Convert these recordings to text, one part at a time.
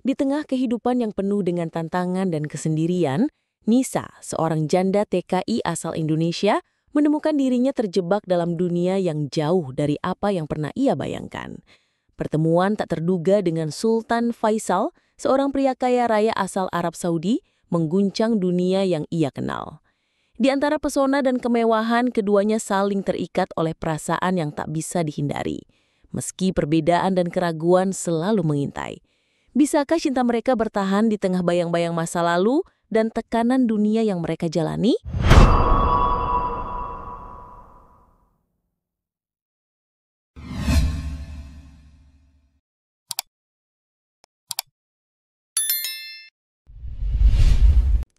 Di tengah kehidupan yang penuh dengan tantangan dan kesendirian, Nisa, seorang janda TKI asal Indonesia, menemukan dirinya terjebak dalam dunia yang jauh dari apa yang pernah ia bayangkan. Pertemuan tak terduga dengan Sultan Faisal, seorang pria kaya raya asal Arab Saudi, mengguncang dunia yang ia kenal. Di antara pesona dan kemewahan, keduanya saling terikat oleh perasaan yang tak bisa dihindari. Meski perbedaan dan keraguan selalu mengintai. Bisakah cinta mereka bertahan di tengah bayang-bayang masa lalu dan tekanan dunia yang mereka jalani?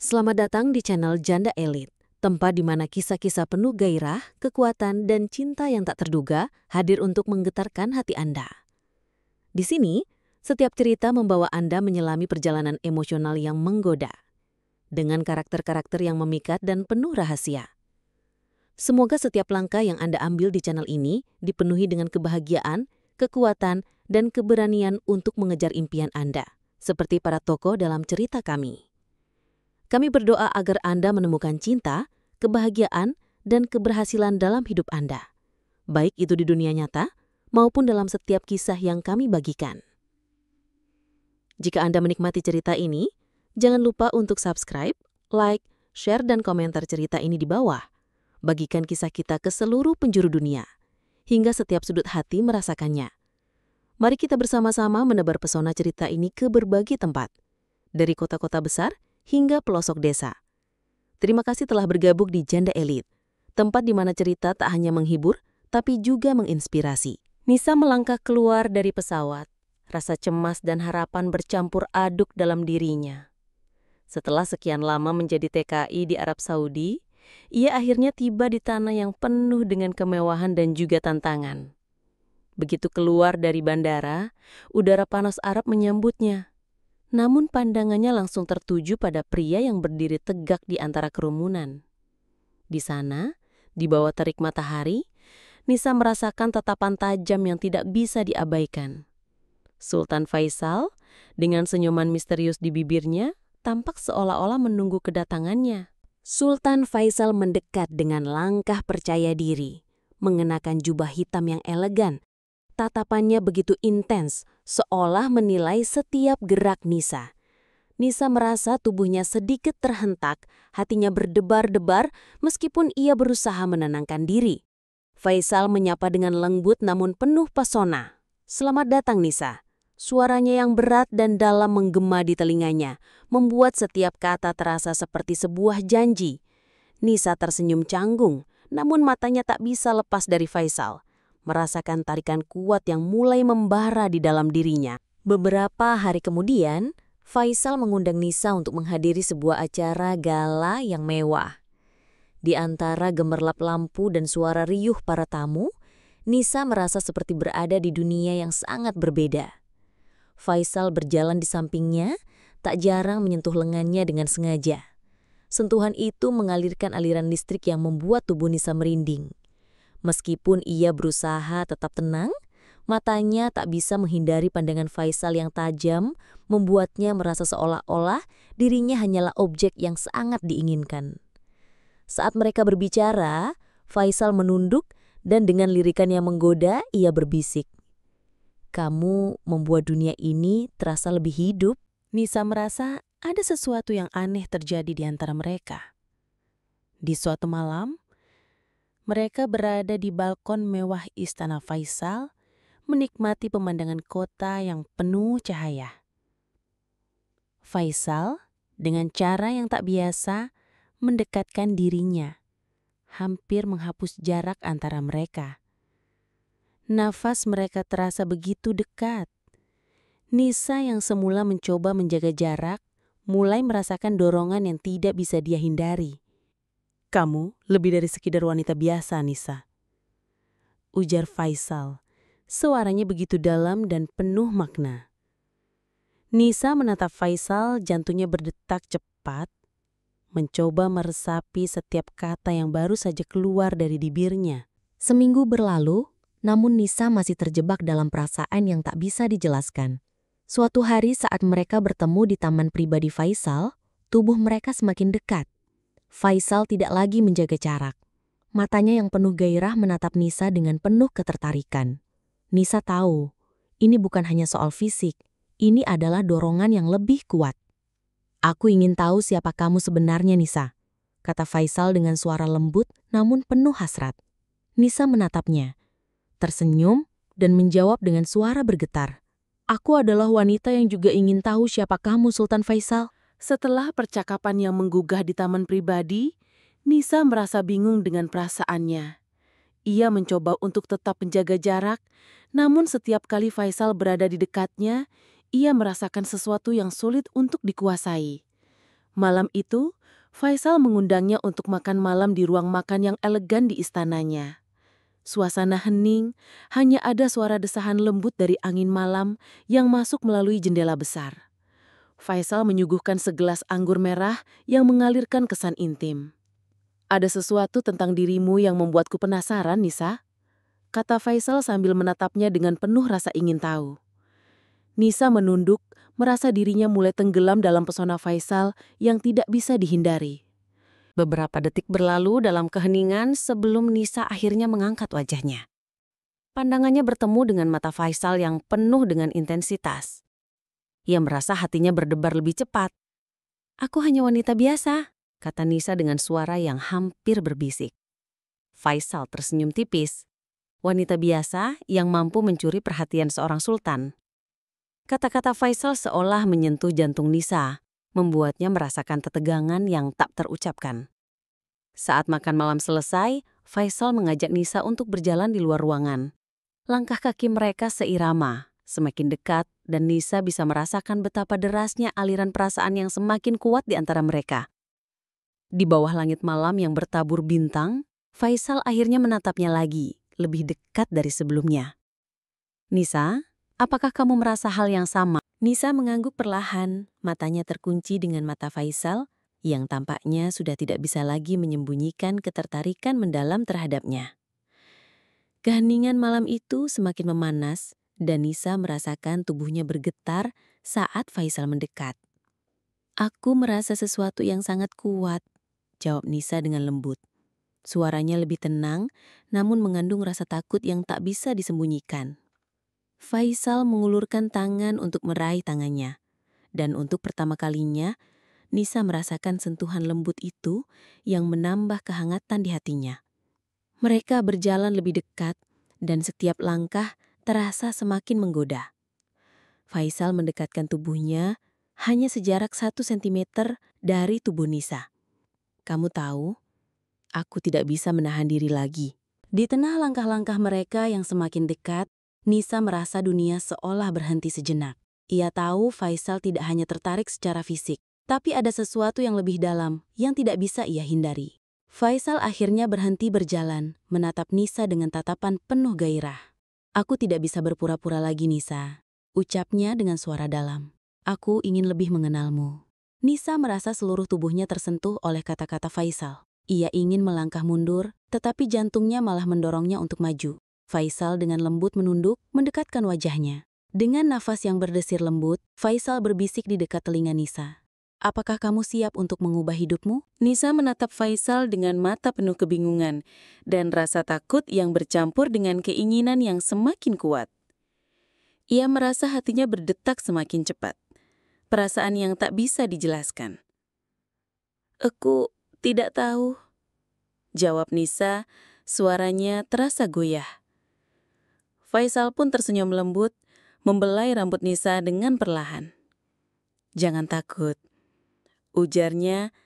Selamat datang di channel Janda Elite, tempat di mana kisah-kisah penuh gairah, kekuatan, dan cinta yang tak terduga hadir untuk menggetarkan hati Anda. Di sini, setiap cerita membawa Anda menyelami perjalanan emosional yang menggoda, dengan karakter-karakter yang memikat dan penuh rahasia. Semoga setiap langkah yang Anda ambil di channel ini dipenuhi dengan kebahagiaan, kekuatan, dan keberanian untuk mengejar impian Anda, seperti para tokoh dalam cerita kami. Kami berdoa agar Anda menemukan cinta, kebahagiaan, dan keberhasilan dalam hidup Anda, baik itu di dunia nyata maupun dalam setiap kisah yang kami bagikan. Jika Anda menikmati cerita ini, jangan lupa untuk subscribe, like, share, dan komentar cerita ini di bawah. Bagikan kisah kita ke seluruh penjuru dunia, hingga setiap sudut hati merasakannya. Mari kita bersama-sama menebar pesona cerita ini ke berbagai tempat, dari kota-kota besar hingga pelosok desa. Terima kasih telah bergabung di Janda Elite, tempat di mana cerita tak hanya menghibur, tapi juga menginspirasi. Nisa melangkah keluar dari pesawat, rasa cemas dan harapan bercampur aduk dalam dirinya. Setelah sekian lama menjadi TKI di Arab Saudi, ia akhirnya tiba di tanah yang penuh dengan kemewahan dan juga tantangan. Begitu keluar dari bandara, udara panas Arab menyambutnya. Namun pandangannya langsung tertuju pada pria yang berdiri tegak di antara kerumunan. Di sana, di bawah terik matahari, Nisa merasakan tatapan tajam yang tidak bisa diabaikan. Sultan Faisal, dengan senyuman misterius di bibirnya, tampak seolah-olah menunggu kedatangannya. Sultan Faisal mendekat dengan langkah percaya diri, mengenakan jubah hitam yang elegan. Tatapannya begitu intens, seolah menilai setiap gerak Nisa. Nisa merasa tubuhnya sedikit terhentak, hatinya berdebar-debar meskipun ia berusaha menenangkan diri. Faisal menyapa dengan lembut namun penuh pesona. "Selamat datang, Nisa." Suaranya yang berat dan dalam menggema di telinganya, membuat setiap kata terasa seperti sebuah janji. Nisa tersenyum canggung, namun matanya tak bisa lepas dari Faisal. Merasakan tarikan kuat yang mulai membara di dalam dirinya. Beberapa hari kemudian, Faisal mengundang Nisa untuk menghadiri sebuah acara gala yang mewah. Di antara gemerlap lampu dan suara riuh para tamu, Nisa merasa seperti berada di dunia yang sangat berbeda. Faisal berjalan di sampingnya, tak jarang menyentuh lengannya dengan sengaja. Sentuhan itu mengalirkan aliran listrik yang membuat tubuh Nisa merinding. Meskipun ia berusaha tetap tenang, matanya tak bisa menghindari pandangan Faisal yang tajam, membuatnya merasa seolah-olah dirinya hanyalah objek yang sangat diinginkan. Saat mereka berbicara, Faisal menunduk dan dengan lirikan yang menggoda, ia berbisik. "Kamu membuat dunia ini terasa lebih hidup." Nisa merasa ada sesuatu yang aneh terjadi di antara mereka. Di suatu malam, mereka berada di balkon mewah Istana Faisal, menikmati pemandangan kota yang penuh cahaya. Faisal, dengan cara yang tak biasa, mendekatkan dirinya, hampir menghapus jarak antara mereka. Nafas mereka terasa begitu dekat. Nisa yang semula mencoba menjaga jarak, mulai merasakan dorongan yang tidak bisa dia hindari. "Kamu lebih dari sekedar wanita biasa, Nisa," ujar Faisal. Suaranya begitu dalam dan penuh makna. Nisa menatap Faisal, jantungnya berdetak cepat, mencoba meresapi setiap kata yang baru saja keluar dari bibirnya. Seminggu berlalu, namun Nisa masih terjebak dalam perasaan yang tak bisa dijelaskan. Suatu hari saat mereka bertemu di taman pribadi Faisal, tubuh mereka semakin dekat. Faisal tidak lagi menjaga jarak. Matanya yang penuh gairah menatap Nisa dengan penuh ketertarikan. Nisa tahu, ini bukan hanya soal fisik, ini adalah dorongan yang lebih kuat. "Aku ingin tahu siapa kamu sebenarnya, Nisa," kata Faisal dengan suara lembut namun penuh hasrat. Nisa menatapnya, tersenyum dan menjawab dengan suara bergetar. "Aku adalah wanita yang juga ingin tahu siapa kamu, Sultan Faisal." Setelah percakapan yang menggugah di taman pribadi, Nisa merasa bingung dengan perasaannya. Ia mencoba untuk tetap menjaga jarak, namun setiap kali Faisal berada di dekatnya, ia merasakan sesuatu yang sulit untuk dikuasai. Malam itu, Faisal mengundangnya untuk makan malam di ruang makan yang elegan di istananya. Suasana hening, hanya ada suara desahan lembut dari angin malam yang masuk melalui jendela besar. Faisal menyuguhkan segelas anggur merah yang mengalirkan kesan intim. "Ada sesuatu tentang dirimu yang membuatku penasaran, Nisa," kata Faisal sambil menatapnya dengan penuh rasa ingin tahu. Nisa menunduk, merasa dirinya mulai tenggelam dalam pesona Faisal yang tidak bisa dihindari. Beberapa detik berlalu dalam keheningan sebelum Nisa akhirnya mengangkat wajahnya. Pandangannya bertemu dengan mata Faisal yang penuh dengan intensitas. Ia merasa hatinya berdebar lebih cepat. "Aku hanya wanita biasa," kata Nisa dengan suara yang hampir berbisik. Faisal tersenyum tipis. "Wanita biasa yang mampu mencuri perhatian seorang sultan." Kata-kata Faisal seolah menyentuh jantung Nisa, membuatnya merasakan ketegangan yang tak terucapkan. Saat makan malam selesai, Faisal mengajak Nisa untuk berjalan di luar ruangan. Langkah kaki mereka seirama, semakin dekat, dan Nisa bisa merasakan betapa derasnya aliran perasaan yang semakin kuat di antara mereka. Di bawah langit malam yang bertabur bintang, Faisal akhirnya menatapnya lagi, lebih dekat dari sebelumnya. "Nisa, apakah kamu merasa hal yang sama?" Nisa mengangguk perlahan, matanya terkunci dengan mata Faisal, yang tampaknya sudah tidak bisa lagi menyembunyikan ketertarikan mendalam terhadapnya. Keheningan malam itu semakin memanas, dan Nisa merasakan tubuhnya bergetar saat Faisal mendekat. "Aku merasa sesuatu yang sangat kuat," jawab Nisa dengan lembut. Suaranya lebih tenang, namun mengandung rasa takut yang tak bisa disembunyikan. Faisal mengulurkan tangan untuk meraih tangannya, dan untuk pertama kalinya, Nisa merasakan sentuhan lembut itu yang menambah kehangatan di hatinya. Mereka berjalan lebih dekat, dan setiap langkah terasa semakin menggoda. Faisal mendekatkan tubuhnya hanya sejarak 1 sentimeter dari tubuh Nisa. "Kamu tahu, aku tidak bisa menahan diri lagi." Di tengah langkah-langkah mereka yang semakin dekat, Nisa merasa dunia seolah berhenti sejenak. Ia tahu Faisal tidak hanya tertarik secara fisik, tapi ada sesuatu yang lebih dalam yang tidak bisa ia hindari. Faisal akhirnya berhenti berjalan, menatap Nisa dengan tatapan penuh gairah. "Aku tidak bisa berpura-pura lagi, Nisa," ucapnya dengan suara dalam. "Aku ingin lebih mengenalmu." Nisa merasa seluruh tubuhnya tersentuh oleh kata-kata Faisal. Ia ingin melangkah mundur, tetapi jantungnya malah mendorongnya untuk maju. Faisal dengan lembut menunduk, mendekatkan wajahnya. Dengan nafas yang berdesir lembut, Faisal berbisik di dekat telinga Nisa. "Apakah kamu siap untuk mengubah hidupmu?" Nisa menatap Faisal dengan mata penuh kebingungan dan rasa takut yang bercampur dengan keinginan yang semakin kuat. Ia merasa hatinya berdetak semakin cepat. Perasaan yang tak bisa dijelaskan. "Aku tidak tahu," jawab Nisa, suaranya terasa goyah. Faisal pun tersenyum lembut, membelai rambut Nisa dengan perlahan. "Jangan takut," ujarnya,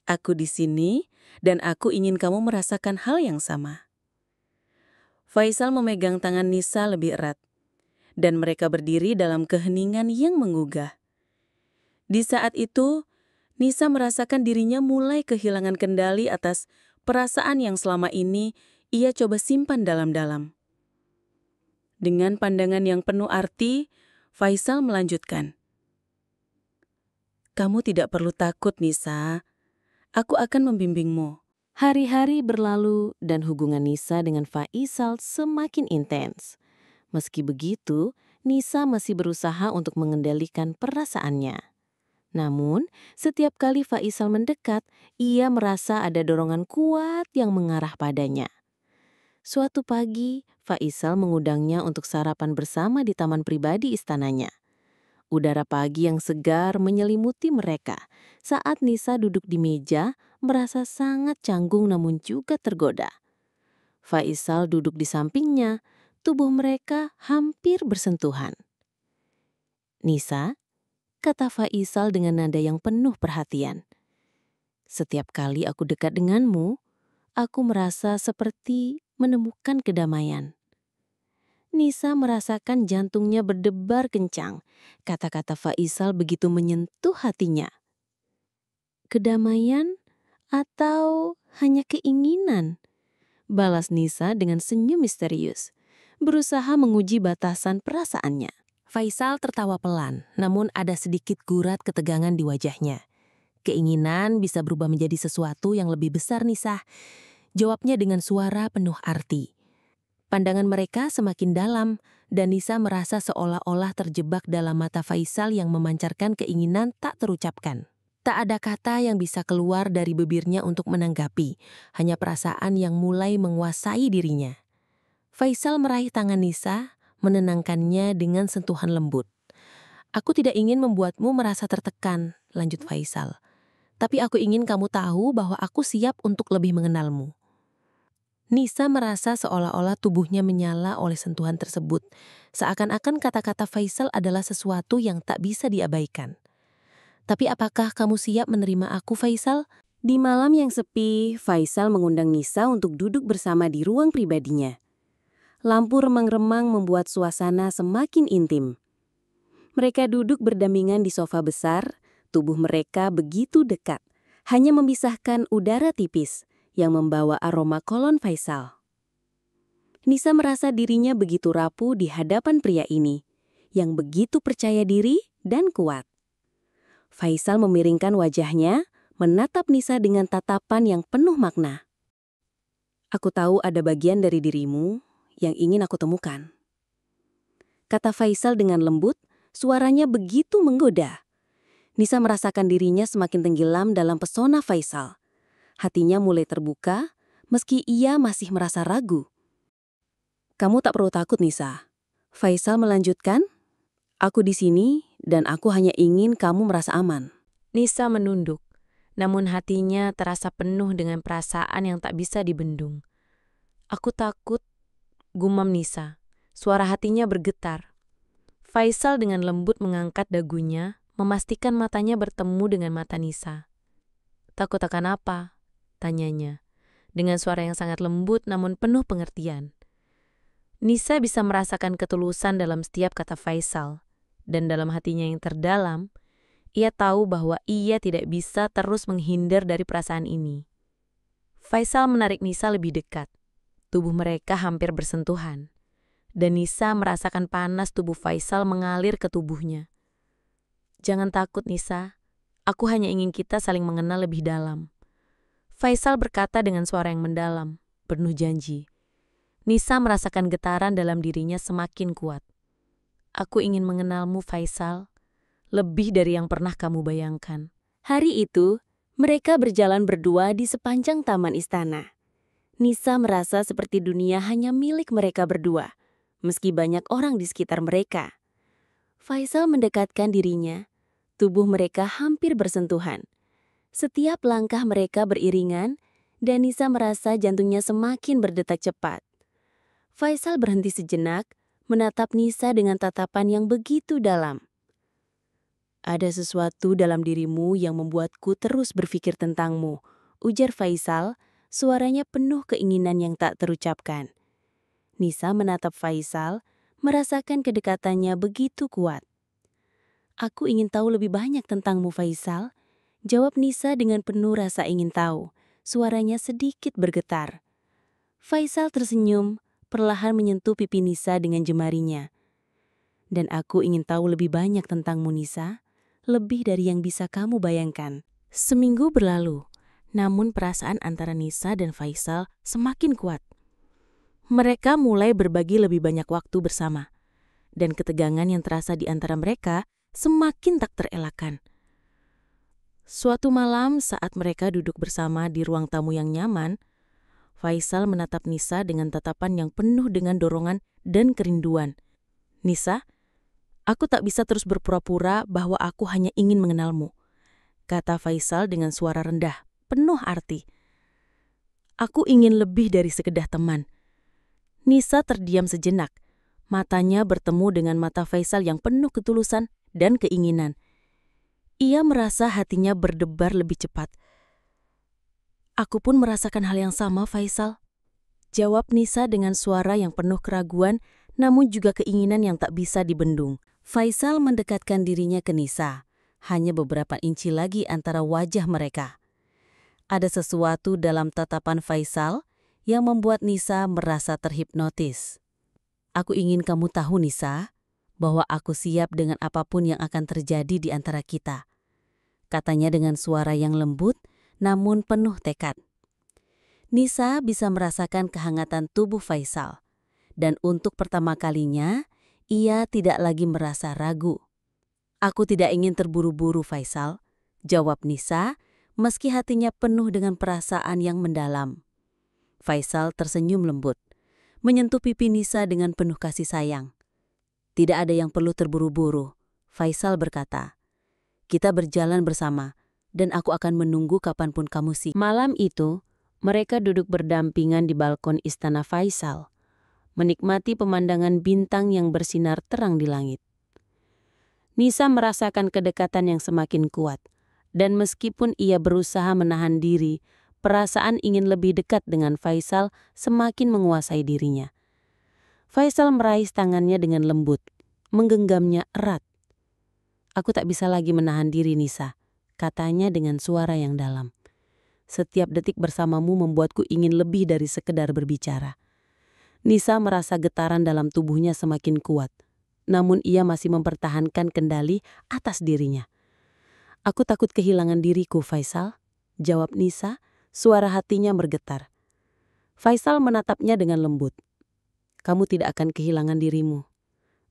"aku di sini dan aku ingin kamu merasakan hal yang sama." Faisal memegang tangan Nisa lebih erat, dan mereka berdiri dalam keheningan yang menggugah. Di saat itu, Nisa merasakan dirinya mulai kehilangan kendali atas perasaan yang selama ini ia coba simpan dalam-dalam. Dengan pandangan yang penuh arti, Faisal melanjutkan. "Kamu tidak perlu takut, Nisa. Aku akan membimbingmu." Hari-hari berlalu dan hubungan Nisa dengan Faisal semakin intens. Meski begitu, Nisa masih berusaha untuk mengendalikan perasaannya. Namun, setiap kali Faisal mendekat, ia merasa ada dorongan kuat yang mengarah padanya. Suatu pagi, Faisal mengundangnya untuk sarapan bersama di taman pribadi istananya. Udara pagi yang segar menyelimuti mereka. Saat Nisa duduk di meja, merasa sangat canggung namun juga tergoda. Faisal duduk di sampingnya, tubuh mereka hampir bersentuhan. "Nisa," kata Faisal dengan nada yang penuh perhatian. "Setiap kali aku dekat denganmu, aku merasa seperti menemukan kedamaian." Nisa merasakan jantungnya berdebar kencang. Kata-kata Faisal begitu menyentuh hatinya. "Kedamaian atau hanya keinginan?" balas Nisa dengan senyum misterius, berusaha menguji batasan perasaannya. Faisal tertawa pelan, namun ada sedikit gurat ketegangan di wajahnya. "Keinginan bisa berubah menjadi sesuatu yang lebih besar, Nisa," jawabnya dengan suara penuh arti. Pandangan mereka semakin dalam, dan Nisa merasa seolah-olah terjebak dalam mata Faisal yang memancarkan keinginan tak terucapkan. Tak ada kata yang bisa keluar dari bibirnya untuk menanggapi, hanya perasaan yang mulai menguasai dirinya. Faisal meraih tangan Nisa, menenangkannya dengan sentuhan lembut. "Aku tidak ingin membuatmu merasa tertekan," lanjut Faisal. "Tapi aku ingin kamu tahu bahwa aku siap untuk lebih mengenalmu." Nisa merasa seolah-olah tubuhnya menyala oleh sentuhan tersebut, seakan-akan kata-kata Faisal adalah sesuatu yang tak bisa diabaikan. "Tapi apakah kamu siap menerima aku, Faisal?" Di malam yang sepi, Faisal mengundang Nisa untuk duduk bersama di ruang pribadinya. Lampu remang-remang membuat suasana semakin intim. Mereka duduk berdampingan di sofa besar, tubuh mereka begitu dekat, hanya memisahkan udara tipis yang membawa aroma kolon Faisal. Nisa merasa dirinya begitu rapuh di hadapan pria ini, yang begitu percaya diri dan kuat. Faisal memiringkan wajahnya, menatap Nisa dengan tatapan yang penuh makna. "Aku tahu ada bagian dari dirimu yang ingin aku temukan," kata Faisal dengan lembut, suaranya begitu menggoda. Nisa merasakan dirinya semakin tenggelam dalam pesona Faisal. Hatinya mulai terbuka, meski ia masih merasa ragu. "Kamu tak perlu takut, Nisa," Faisal melanjutkan. "Aku di sini dan aku hanya ingin kamu merasa aman." Nisa menunduk, namun hatinya terasa penuh dengan perasaan yang tak bisa dibendung. "Aku takut," gumam Nisa. Suara hatinya bergetar. Faisal dengan lembut mengangkat dagunya, memastikan matanya bertemu dengan mata Nisa. "Takut akan apa?" tanyanya, dengan suara yang sangat lembut namun penuh pengertian. Nisa bisa merasakan ketulusan dalam setiap kata Faisal, dan dalam hatinya yang terdalam, ia tahu bahwa ia tidak bisa terus menghindar dari perasaan ini. Faisal menarik Nisa lebih dekat. Tubuh mereka hampir bersentuhan, dan Nisa merasakan panas tubuh Faisal mengalir ke tubuhnya. "Jangan takut, Nisa. Aku hanya ingin kita saling mengenal lebih dalam," Faisal berkata dengan suara yang mendalam, penuh janji. Nisa merasakan getaran dalam dirinya semakin kuat. "Aku ingin mengenalmu, Faisal, lebih dari yang pernah kamu bayangkan." Hari itu, mereka berjalan berdua di sepanjang taman istana. Nisa merasa seperti dunia hanya milik mereka berdua, meski banyak orang di sekitar mereka. Faisal mendekatkan dirinya, tubuh mereka hampir bersentuhan. Setiap langkah mereka beriringan, dan Nisa merasa jantungnya semakin berdetak cepat. Faisal berhenti sejenak, menatap Nisa dengan tatapan yang begitu dalam. "Ada sesuatu dalam dirimu yang membuatku terus berpikir tentangmu," ujar Faisal, suaranya penuh keinginan yang tak terucapkan. Nisa menatap Faisal, merasakan kedekatannya begitu kuat. "Aku ingin tahu lebih banyak tentangmu, Faisal," jawab Nisa dengan penuh rasa ingin tahu, suaranya sedikit bergetar. Faisal tersenyum, perlahan menyentuh pipi Nisa dengan jemarinya. "Dan aku ingin tahu lebih banyak tentangmu, Nisa, lebih dari yang bisa kamu bayangkan." Seminggu berlalu, namun perasaan antara Nisa dan Faisal semakin kuat. Mereka mulai berbagi lebih banyak waktu bersama. dan ketegangan yang terasa di antara mereka semakin tak terelakkan. Suatu malam saat mereka duduk bersama di ruang tamu yang nyaman, Faisal menatap Nisa dengan tatapan yang penuh dengan dorongan dan kerinduan. "Nisa, aku tak bisa terus berpura-pura bahwa aku hanya ingin mengenalmu," kata Faisal dengan suara rendah, penuh arti. "Aku ingin lebih dari sekedar teman." Nisa terdiam sejenak. Matanya bertemu dengan mata Faisal yang penuh ketulusan dan keinginan. Ia merasa hatinya berdebar lebih cepat. "Aku pun merasakan hal yang sama, Faisal," jawab Nisa dengan suara yang penuh keraguan, namun juga keinginan yang tak bisa dibendung. Faisal mendekatkan dirinya ke Nisa, hanya beberapa inci lagi antara wajah mereka. Ada sesuatu dalam tatapan Faisal yang membuat Nisa merasa terhipnotis. "Aku ingin kamu tahu, Nisa, bahwa aku siap dengan apapun yang akan terjadi di antara kita," katanya dengan suara yang lembut namun penuh tekad. Nisa bisa merasakan kehangatan tubuh Faisal, dan untuk pertama kalinya ia tidak lagi merasa ragu. "Aku tidak ingin terburu-buru, Faisal," jawab Nisa, meski hatinya penuh dengan perasaan yang mendalam. Faisal tersenyum lembut, menyentuh pipi Nisa dengan penuh kasih sayang. "Tidak ada yang perlu terburu-buru," Faisal berkata. "Kita berjalan bersama, dan aku akan menunggu kapanpun kamu siap." Malam itu, mereka duduk berdampingan di balkon istana Faisal, menikmati pemandangan bintang yang bersinar terang di langit. Nisa merasakan kedekatan yang semakin kuat, dan meskipun ia berusaha menahan diri, perasaan ingin lebih dekat dengan Faisal semakin menguasai dirinya. Faisal meraih tangannya dengan lembut, menggenggamnya erat. "Aku tak bisa lagi menahan diri, Nisa," katanya dengan suara yang dalam. "Setiap detik bersamamu membuatku ingin lebih dari sekedar berbicara." Nisa merasa getaran dalam tubuhnya semakin kuat, namun ia masih mempertahankan kendali atas dirinya. "Aku takut kehilangan diriku, Faisal," jawab Nisa, suara hatinya bergetar. Faisal menatapnya dengan lembut. "Kamu tidak akan kehilangan dirimu.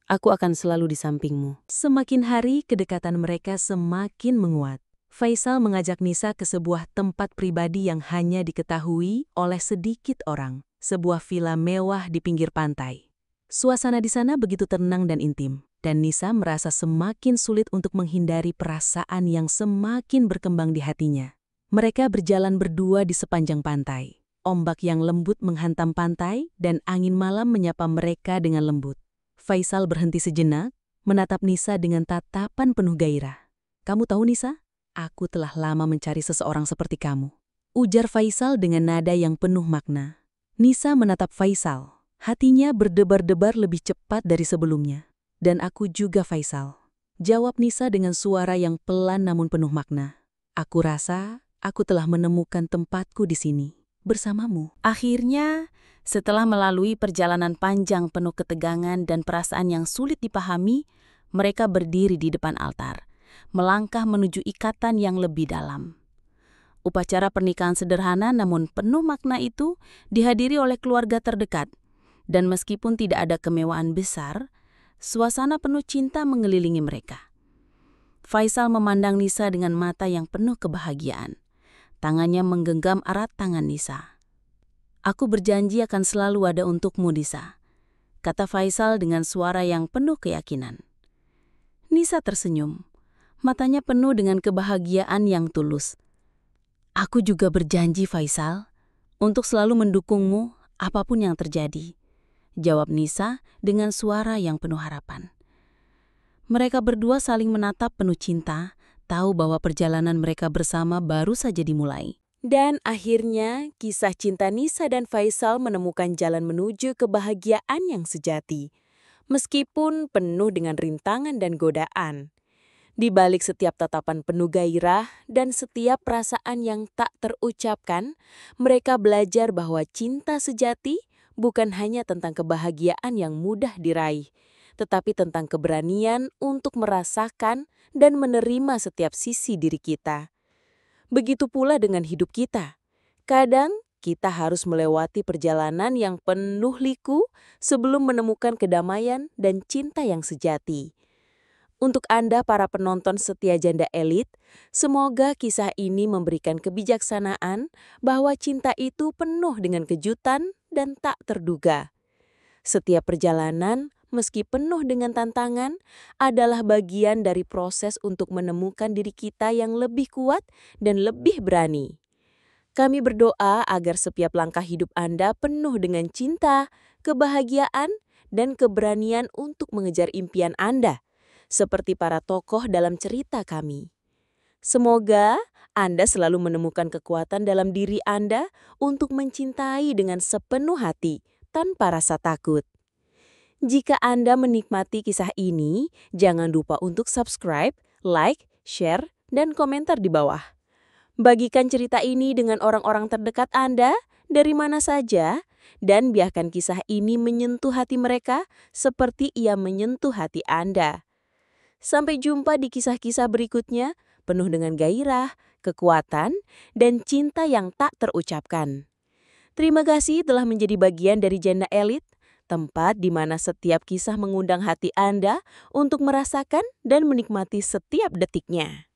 Aku akan selalu di sampingmu." Semakin hari kedekatan mereka semakin menguat. Faisal mengajak Nisa ke sebuah tempat pribadi yang hanya diketahui oleh sedikit orang, sebuah villa mewah di pinggir pantai. Suasana di sana begitu tenang dan intim, dan Nisa merasa semakin sulit untuk menghindari perasaan yang semakin berkembang di hatinya. Mereka berjalan berdua di sepanjang pantai. Ombak yang lembut menghantam pantai dan angin malam menyapa mereka dengan lembut. Faisal berhenti sejenak, menatap Nisa dengan tatapan penuh gairah. "Kamu tahu, Nisa, aku telah lama mencari seseorang seperti kamu," ujar Faisal dengan nada yang penuh makna. Nisa menatap Faisal, hatinya berdebar-debar lebih cepat dari sebelumnya. "Dan aku juga, Faisal," jawab Nisa dengan suara yang pelan namun penuh makna. "Aku rasa aku telah menemukan tempatku di sini, bersamamu." Akhirnya, setelah melalui perjalanan panjang penuh ketegangan dan perasaan yang sulit dipahami, mereka berdiri di depan altar, melangkah menuju ikatan yang lebih dalam. Upacara pernikahan sederhana namun penuh makna itu dihadiri oleh keluarga terdekat, dan meskipun tidak ada kemewahan besar, suasana penuh cinta mengelilingi mereka. Faisal memandang Nisa dengan mata yang penuh kebahagiaan. Tangannya menggenggam erat tangan Nisa. "Aku berjanji akan selalu ada untukmu, Nisa," kata Faisal dengan suara yang penuh keyakinan. Nisa tersenyum, matanya penuh dengan kebahagiaan yang tulus. "Aku juga berjanji, Faisal, untuk selalu mendukungmu apapun yang terjadi," jawab Nisa dengan suara yang penuh harapan. Mereka berdua saling menatap penuh cinta, tahu bahwa perjalanan mereka bersama baru saja dimulai. Dan akhirnya, kisah cinta Nisa dan Faisal menemukan jalan menuju kebahagiaan yang sejati, meskipun penuh dengan rintangan dan godaan. Di balik setiap tatapan penuh gairah dan setiap perasaan yang tak terucapkan, mereka belajar bahwa cinta sejati bukan hanya tentang kebahagiaan yang mudah diraih, tetapi tentang keberanian untuk merasakan dan menerima setiap sisi diri kita. Begitu pula dengan hidup kita. Kadang Kita harus melewati perjalanan yang penuh liku sebelum menemukan kedamaian dan cinta yang sejati. Untuk Anda para penonton setia Janda Elit, semoga kisah ini memberikan kebijaksanaan bahwa cinta itu penuh dengan kejutan dan tak terduga. Setiap perjalanan, meski penuh dengan tantangan, adalah bagian dari proses untuk menemukan diri kita yang lebih kuat dan lebih berani. Kami berdoa agar setiap langkah hidup Anda penuh dengan cinta, kebahagiaan, dan keberanian untuk mengejar impian Anda, seperti para tokoh dalam cerita kami. Semoga Anda selalu menemukan kekuatan dalam diri Anda untuk mencintai dengan sepenuh hati, tanpa rasa takut. Jika Anda menikmati kisah ini, jangan lupa untuk subscribe, like, share, dan komentar di bawah. Bagikan cerita ini dengan orang-orang terdekat Anda, dari mana saja, dan biarkan kisah ini menyentuh hati mereka seperti ia menyentuh hati Anda. Sampai jumpa di kisah-kisah berikutnya, penuh dengan gairah, kekuatan, dan cinta yang tak terucapkan. Terima kasih telah menjadi bagian dari Janda Elit, tempat di mana setiap kisah mengundang hati Anda untuk merasakan dan menikmati setiap detiknya.